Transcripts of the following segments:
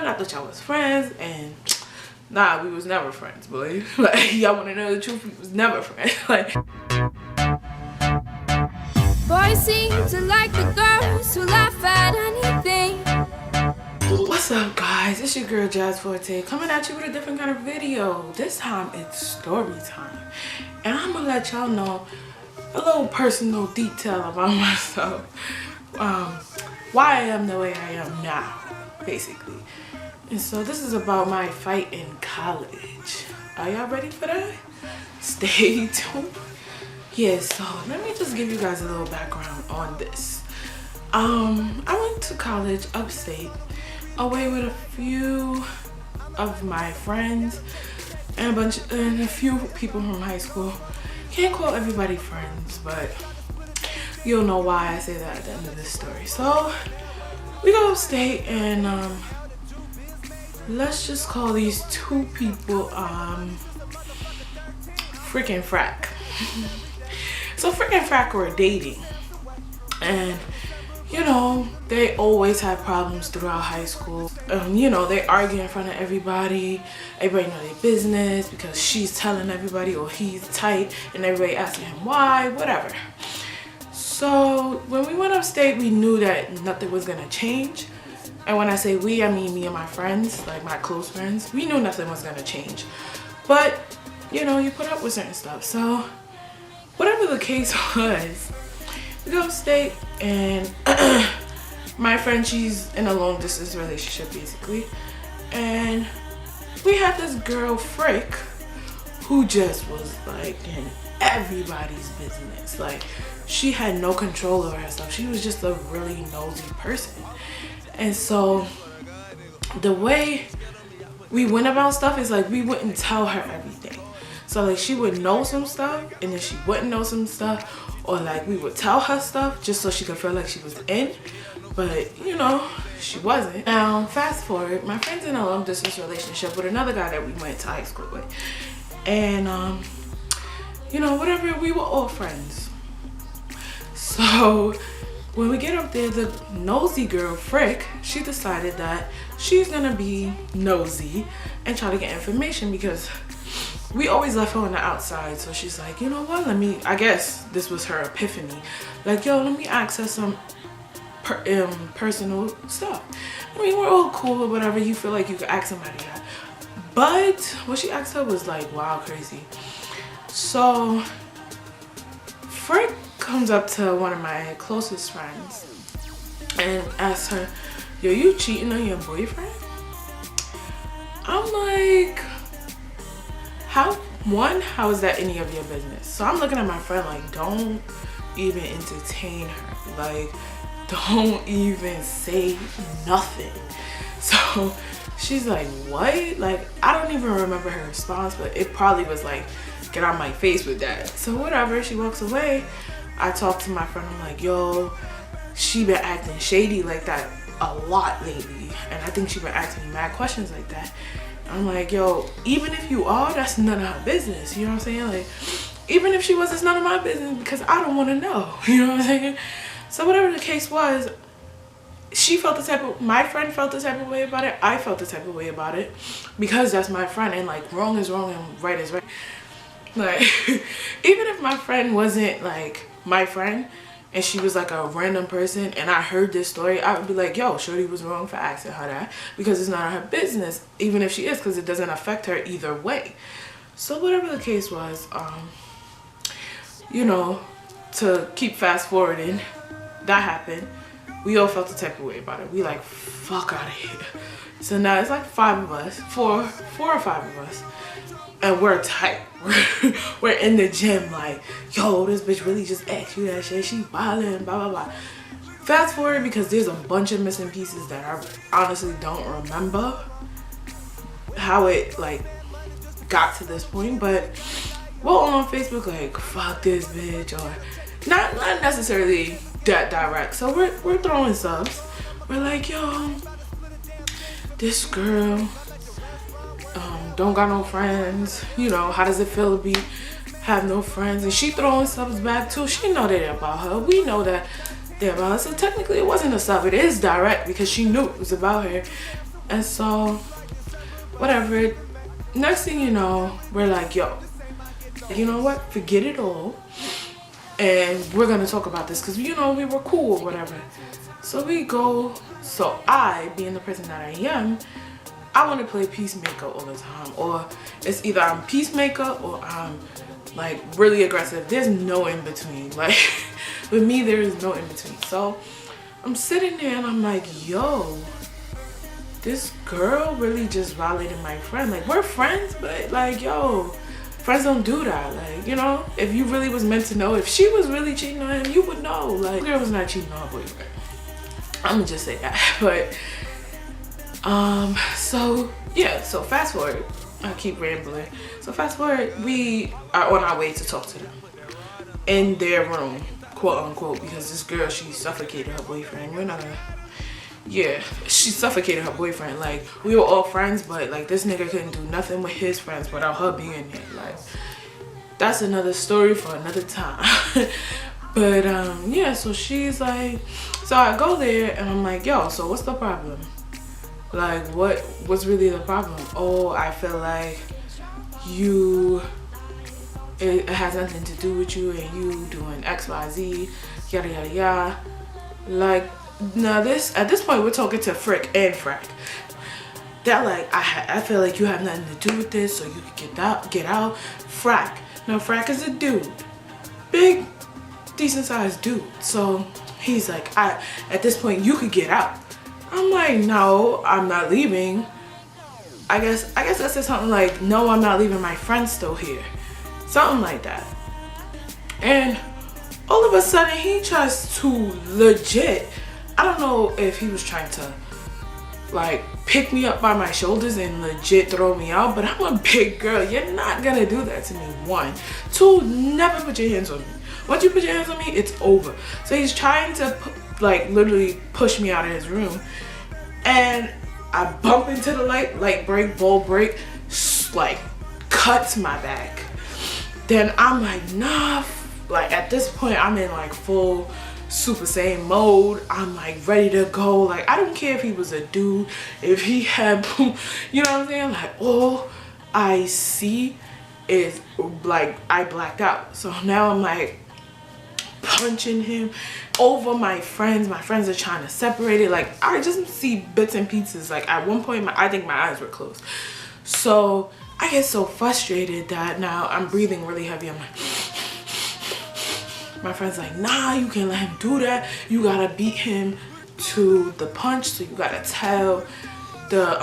fun. I thought y'all was friends, and nah, we was never friends, boy. Like, y'all wanna know the truth, we was never friends. Like, boys seem to like the girls who laugh at anything. what's up, guys? It's your girl Jazz Forte coming at you with a different kind of video. This time it's story time, and I'm gonna let y'all know a little personal detail about myself. Why I am the way I am now, basically. And so this is about my fight in college. Are y'all ready for that? Stay tuned. Yeah, so let me just give you guys a little background on this. I went to college upstate, away with a few of my friends and a few people from high school. Can't call everybody friends, but you'll know why I say that at the end of this story. So we go upstate, and let's just call these two people freaking frack. So freaking frack were dating, and you know, they always have problems throughout high school. You know, they argue in front of everybody. Everybody know their business because she's telling everybody, or he's tight, and everybody asking him why, whatever. So when we went upstate, we knew that nothing was gonna change. And when I say we, I mean me and my friends, like my close friends. We knew nothing was gonna change. But, you know, you put up with certain stuff. So whatever the case was, we go upstate, and my friend, she's in a long distance relationship basically. And we had this girl, Frick, who just was like in everybody's business. Like, she had no control over her stuff. She was just a really nosy person. And so the way we went about stuff is like, we wouldn't tell her everything. So like, she would know some stuff, and then she wouldn't know some stuff, or like we would tell her stuff just so she could feel like she was in, but you know, she wasn't. Now fast forward, my friend's in a long distance relationship with another guy that we went to high school with, and you know, whatever, we were all friends. So when we get up there, the nosy girl, Frick, she decided that she's gonna be nosy and try to get information, because we always left her on the outside. So she's like, you know what, I guess this was her epiphany. Like, yo, let me ask her some personal stuff. I mean, we're all cool or whatever. You feel like you could ask somebody that. But what she asked her was like, wow, crazy. So Frick comes up to one of my closest friends and asks her, yo, you cheating on your boyfriend? I'm like, how is that any of your business? So I'm looking at my friend like, don't even entertain her. Like, don't even say nothing. So she's like, what? Like, I don't even remember her response, but it probably was like, get out my face with that. So whatever, she walks away. I talk to my friend, I'm like, yo, she been acting shady like that a lot lately, and I think she been asking me mad questions like that. I'm like, yo, even if you are, that's none of her business. You know what I'm saying? Like, even if she was, it's none of my business, because I don't want to know. You know what I'm saying? So whatever the case was, my friend felt the type of way about it. I felt the type of way about it, because that's my friend, and like, wrong is wrong and right is right. Like, even if my friend wasn't like my friend, and she was like a random person, and I heard this story, I would be like, yo, shorty was wrong for asking her that, because it's not her business, even if she is, because it doesn't affect her either way. So whatever the case was, you know, to keep fast forwarding, that happened. We all felt the type of way about it. We like, fuck out of here. So now it's like 5 of us, four or five of us, and we're tight. We're in the gym like, yo, this bitch really just asked you that shit. She wildin', blah, blah, blah. Fast forward, because there's a bunch of missing pieces that I honestly don't remember how it like got to this point. But we're all on Facebook like, fuck this bitch, or not necessarily that direct. So we're throwing subs. We're like, yo, this girl don't got no friends, you know, how does it feel to have no friends? And she throwing subs back too. She know that about her, we know that they're about her. So technically it wasn't a sub, it is direct, because she knew it was about her. And so, whatever. Next thing you know, we're like, yo, you know what? Forget it all. And we're gonna talk about this because, you know, we were cool or whatever. So we go. So I, being the person that I am, I want to play peacemaker all the time. Or it's either I'm peacemaker or I'm like really aggressive. There's no in between. Like with me, there is no in between. So I'm sitting there and I'm like, yo, this girl really just violated my friend. Like, we're friends, but like, yo, friends don't do that. Like, you know, if you really was meant to know, if she was really cheating on him, you would know. Like, the girl was not cheating on her boyfriend. I'm gonna just say that. But so yeah, so fast forward. I keep rambling. So fast forward, we are on our way to talk to them in their room, quote unquote, because this girl, she suffocated her boyfriend. We're not gonna, yeah, she suffocated her boyfriend. Like, we were all friends, but like this nigga couldn't do nothing with his friends without her being there. Like, that's another story for another time. But yeah, so she's like, so I go there and I'm like, yo, so what's the problem? Like, what's really the problem? Oh, I feel like it has nothing to do with you and you doing XYZ, yada yada yada. Like, now at this point we're talking to Frick and Frack. They're like, I feel like you have nothing to do with this, so you can get out. Frack. Now Frack is a dude, big, decent sized dude. So he's like, at this point you could get out. I'm like, no, I'm not leaving. I guess I said something like, no, I'm not leaving, my friend's still here. Something like that. And all of a sudden he tries to legit, I don't know if he was trying to like pick me up by my shoulders and legit throw me out, but I'm a big girl. You're not gonna do that to me. 1, 2, never put your hands on me. Once you put your hands on me, it's over. So he's trying to like literally push me out of his room, and I bump into the light break, bulb break, like cuts my back. Then I'm like, nah, like at this point I'm in like full Super Saiyan mode. I'm like ready to go. Like, I don't care if he was a dude, if he had, you know what I'm saying? Like, all I see is like I blacked out. So now I'm like punching him over my friends. My friends are trying to separate it. Like, I just see bits and pieces. Like, at one point I think my eyes were closed. So I get so frustrated that now I'm breathing really heavy. I'm like, my friend's like, nah, you can't let him do that. You gotta beat him to the punch. So you gotta tell the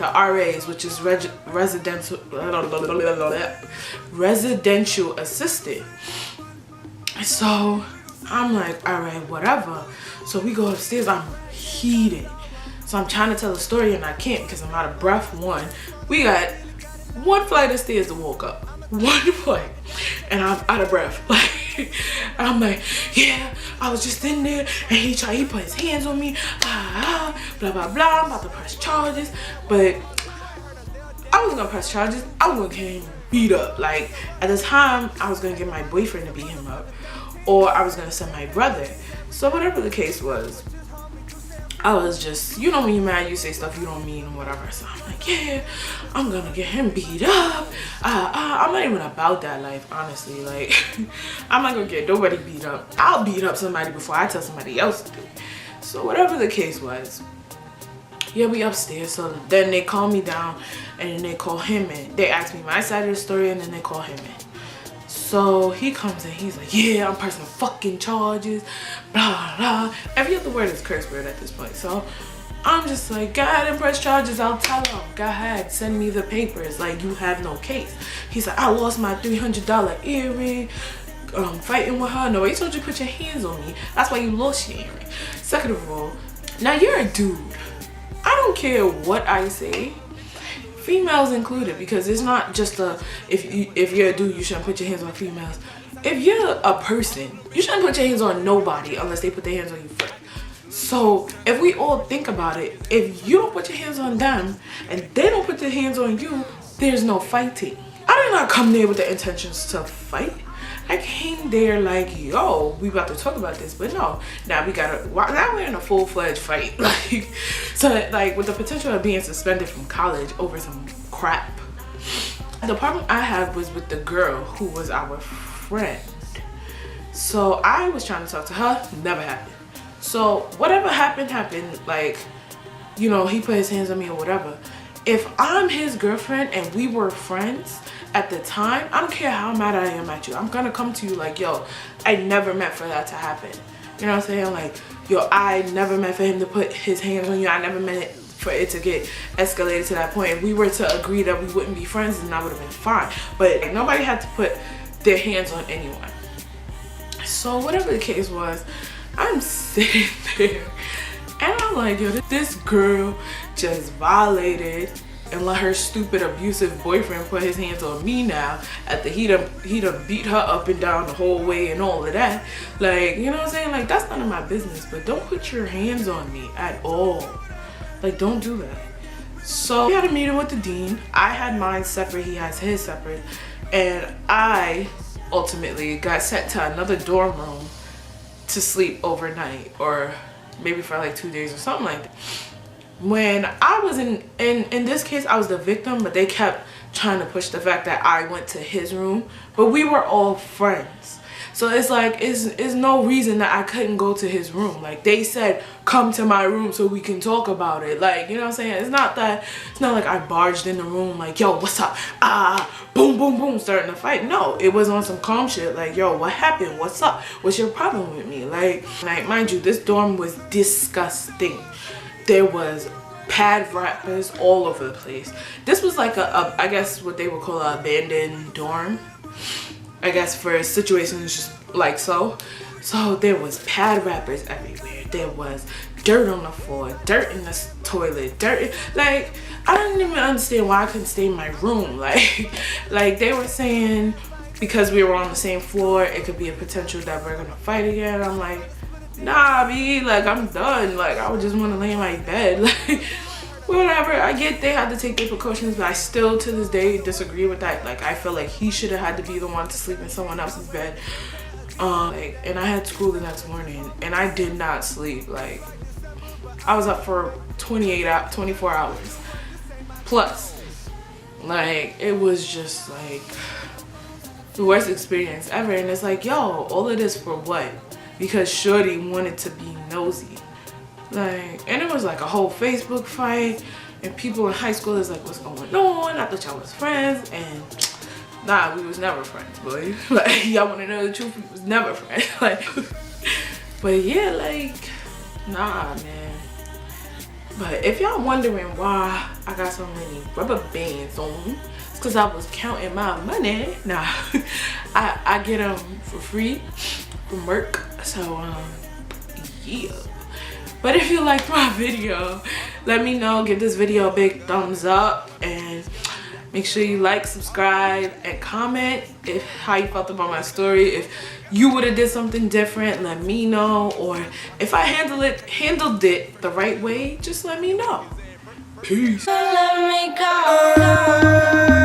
RAs, which is residential assistant. So I'm like, all right, whatever. So we go upstairs. I'm heated. So I'm trying to tell a story and I can't because I'm out of breath. 1, we got 1 flight of stairs to walk up. 1 flight. And I'm out of breath. Like, I'm like, yeah, I was just in there and he put his hands on me. Blah, blah, blah. I'm about to press charges. But I wasn't gonna press charges. I was gonna get him beat up. Like, at the time, I was gonna get my boyfriend to beat him up, or I was gonna send my brother. So whatever the case was, I was just, you know, when you're mad, you say stuff you don't mean or whatever. So I'm like, yeah, I'm gonna get him beat up. I'm not even about that life, honestly. Like, I'm not gonna get nobody beat up. I'll beat up somebody before I tell somebody else to do it. So whatever the case was, yeah, we upstairs. So then they call me down and then they call him in. They ask me my side of the story and then they call him in. So he comes in, he's like, yeah, I'm pressing fucking charges, blah, blah. Every other word is curse word at this point. So I'm just like, go ahead and press charges. I'll tell him, go ahead, send me the papers. Like, you have no case. He's like, I lost my $300 earring, fighting with her. No, he told you to put your hands on me. That's why you lost your earring. Second of all, now you're a dude. I don't care what I say, females included, because it's not just if you're a dude, you shouldn't put your hands on females. If you're a person, you shouldn't put your hands on nobody unless they put their hands on you first. So if we all think about it, if you don't put your hands on them and they don't put their hands on you, there's no fighting. I did not come there with the intentions to fight. I came there like, yo, we about to talk about this, but no. Now now we're in a full-fledged fight. Like, so like with the potential of being suspended from college over some crap. The problem I had was with the girl who was our friend. So I was trying to talk to her, never happened. So whatever happened, like, you know, he put his hands on me or whatever. If I'm his girlfriend and we were friends at the time, I don't care how mad I am at you. I'm gonna come to you like, yo, I never meant for that to happen. You know what I'm saying? Like, yo, I never meant for him to put his hands on you. I never meant it for it to get escalated to that point. If we were to agree that we wouldn't be friends, then that would have been fine. But like, nobody had to put their hands on anyone. So whatever the case was, I'm sitting there and I'm like, yo, this girl just violated and let her stupid abusive boyfriend put his hands on me now after he done beat her up and down the whole way and all of that. Like, you know what I'm saying? Like, that's none of my business, but don't put your hands on me at all. Like, don't do that. So we had a meeting with the dean. I had mine separate, he has his separate, and I ultimately got sent to another dorm room to sleep overnight, or maybe for like 2 days or something like that. When I was in this case, I was the victim, but they kept trying to push the fact that I went to his room, but we were all friends. So it's like, it's no reason that I couldn't go to his room. Like, they said, come to my room so we can talk about it. Like, you know what I'm saying? It's not like I barged in the room like, yo, what's up? Boom, boom, boom, starting to fight. No, it was on some calm shit. Like, yo, what happened? What's up? What's your problem with me? Like, mind you, this dorm was disgusting. There was pad wrappers all over the place. This was like I guess what they would call an abandoned dorm, I guess, for situations just like so. So there was pad wrappers everywhere. There was dirt on the floor, dirt in the toilet, dirt. Like, I didn't even understand why I couldn't stay in my room. Like they were saying because we were on the same floor, it could be a potential that we're gonna fight again. I'm like, nah, B, like, I'm done. Like, I would just want to lay in my bed. Like, whatever. I get they had to take their precautions, but I still to this day disagree with that. Like, I feel like he should have had to be the one to sleep in someone else's bed. And I had school the next morning and I did not sleep. Like, I was up for 24 hours plus. Like, it was just like the worst experience ever. And it's like, yo, all of this for what? Because shorty wanted to be nosy. Like, and it was like a whole Facebook fight, and people in high school is like, what's going on? I thought y'all was friends, and nah, we was never friends, boy. Like, y'all wanna know the truth? We was never friends. Like, but yeah, like, nah, man. But if y'all wondering why I got so many rubber bands on, it's because I was counting my money. Nah, I get them for free from work. So, yeah. But if you liked my video, let me know. Give this video a big thumbs up, and make sure you like, subscribe, and comment if how you felt about my story. If you would have did something different, let me know. Or if I handled it the right way, just let me know. Peace. Let me go.